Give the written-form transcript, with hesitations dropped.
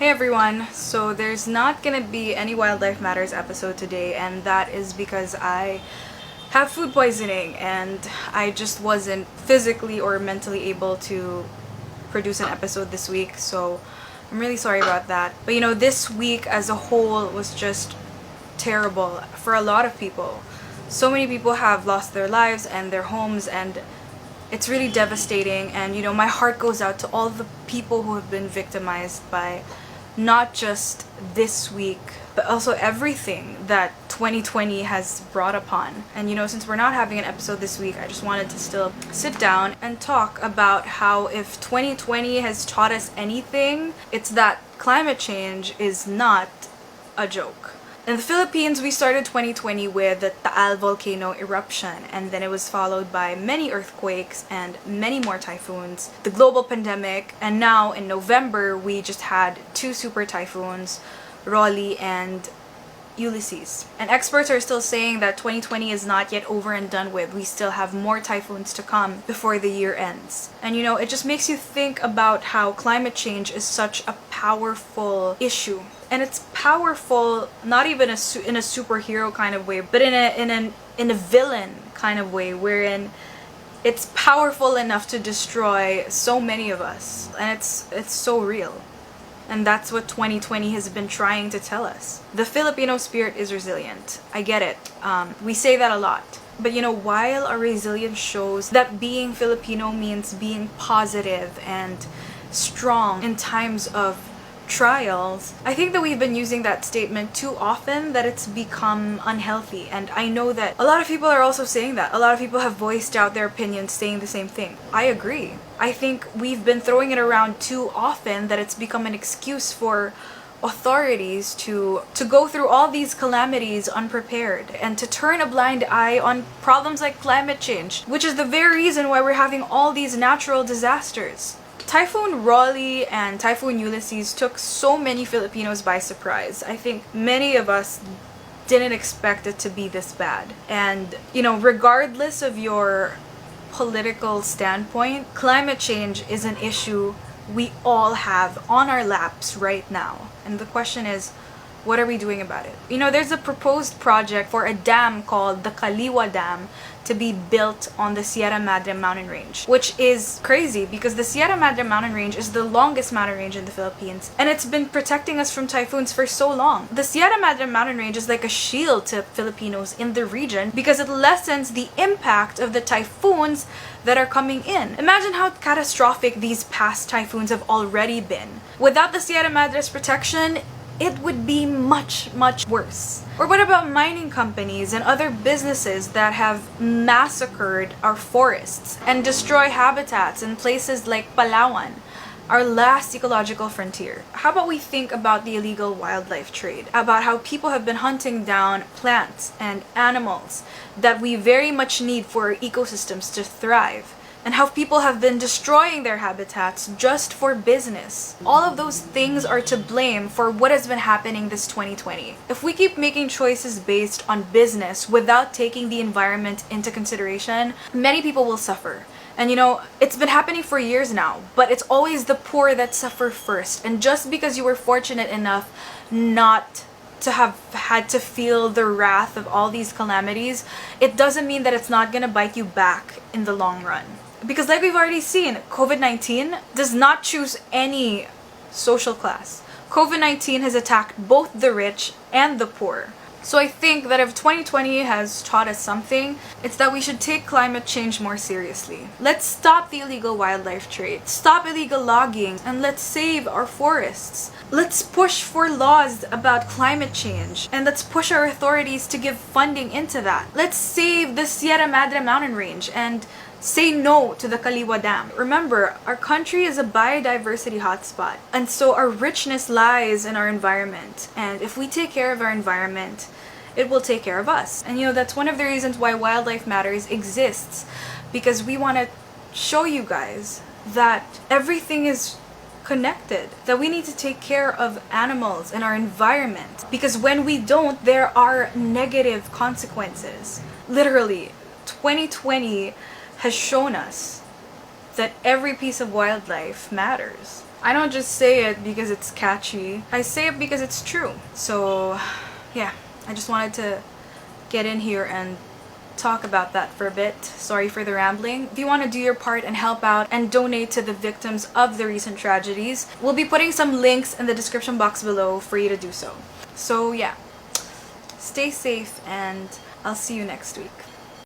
Hey everyone, so there's not gonna be any Wildlife Matters episode today, and that is because I have food poisoning and I just wasn't physically or mentally able to produce an episode this week, so I'm really sorry about that. But this week as a whole was just terrible for a lot of people. So many people have lost their lives and their homes, and it's really devastating. And my heart goes out to all the people who have been victimized by not just this week, but also everything that 2020 has brought upon. And since we're not having an episode this week, I just wanted to still sit down and talk about how, if 2020 has taught us anything, it's that climate change is not a joke. In the Philippines, we started 2020 with the Taal volcano eruption, and then it was followed by many earthquakes and many more typhoons, the global pandemic, and now in November, we just had two super typhoons, Rolly and Ulysses. And experts are still saying that 2020 is not yet over and done with. We still have more typhoons to come before the year ends. And it just makes you think about how climate change is such a powerful issue. And it's powerful not even in a superhero kind of way, but in a villain kind of way, wherein it's powerful enough to destroy so many of us. And it's so real. And that's what 2020 has been trying to tell us. The Filipino spirit is resilient. I get it. We say that a lot. But while our resilience shows that being Filipino means being positive and strong in times of trials, I think that we've been using that statement too often that it's become unhealthy. And I know that a lot of people are also saying that. A lot of people have voiced out their opinions saying the same thing. I agree. I think we've been throwing it around too often that it's become an excuse for authorities to go through all these calamities unprepared and to turn a blind eye on problems like climate change, which is the very reason why we're having all these natural disasters. Typhoon Rolly and Typhoon Ulysses took so many Filipinos by surprise. I think many of us didn't expect it to be this bad. And, regardless of your political standpoint, climate change is an issue we all have on our laps right now. And the question is, what are we doing about it? There's a proposed project for a dam called the Kaliwa Dam to be built on the Sierra Madre mountain range, which is crazy because the Sierra Madre mountain range is the longest mountain range in the Philippines, and it's been protecting us from typhoons for so long. The Sierra Madre mountain range is like a shield to Filipinos in the region because it lessens the impact of the typhoons that are coming in. Imagine how catastrophic these past typhoons have already been. Without the Sierra Madre's protection, it would be much, much worse. Or what about mining companies and other businesses that have massacred our forests and destroy habitats in places like Palawan, our last ecological frontier? How about we think about the illegal wildlife trade, about how people have been hunting down plants and animals that we very much need for our ecosystems to thrive, and how people have been destroying their habitats just for business. All of those things are to blame for what has been happening this 2020. If we keep making choices based on business without taking the environment into consideration, many people will suffer. And it's been happening for years now, but it's always the poor that suffer first. And just because you were fortunate enough not to have had to feel the wrath of all these calamities, it doesn't mean that it's not gonna bite you back in the long run. Because like we've already seen, COVID-19 does not choose any social class. COVID-19 has attacked both the rich and the poor. So I think that if 2020 has taught us something, it's that we should take climate change more seriously. Let's stop the illegal wildlife trade, stop illegal logging, and let's save our forests. Let's push for laws about climate change, and let's push our authorities to give funding into that. Let's save the Sierra Madre mountain range and say no to the Kaliwa Dam. Remember, our country is a biodiversity hotspot, and so our richness lies in our environment. And if we take care of our environment, it will take care of us. And that's one of the reasons why Wildlife Matters exists, because we want to show you guys that everything is connected, that we need to take care of animals and our environment, because when we don't, there are negative consequences. Literally, 2020 has shown us that every piece of wildlife matters. I don't just say it because it's catchy. I say it because it's true. So, yeah, I just wanted to get in here and talk about that for a bit. Sorry for the rambling. If you want to do your part and help out and donate to the victims of the recent tragedies, we'll be putting some links in the description box below for you to do so. So yeah, stay safe and I'll see you next week.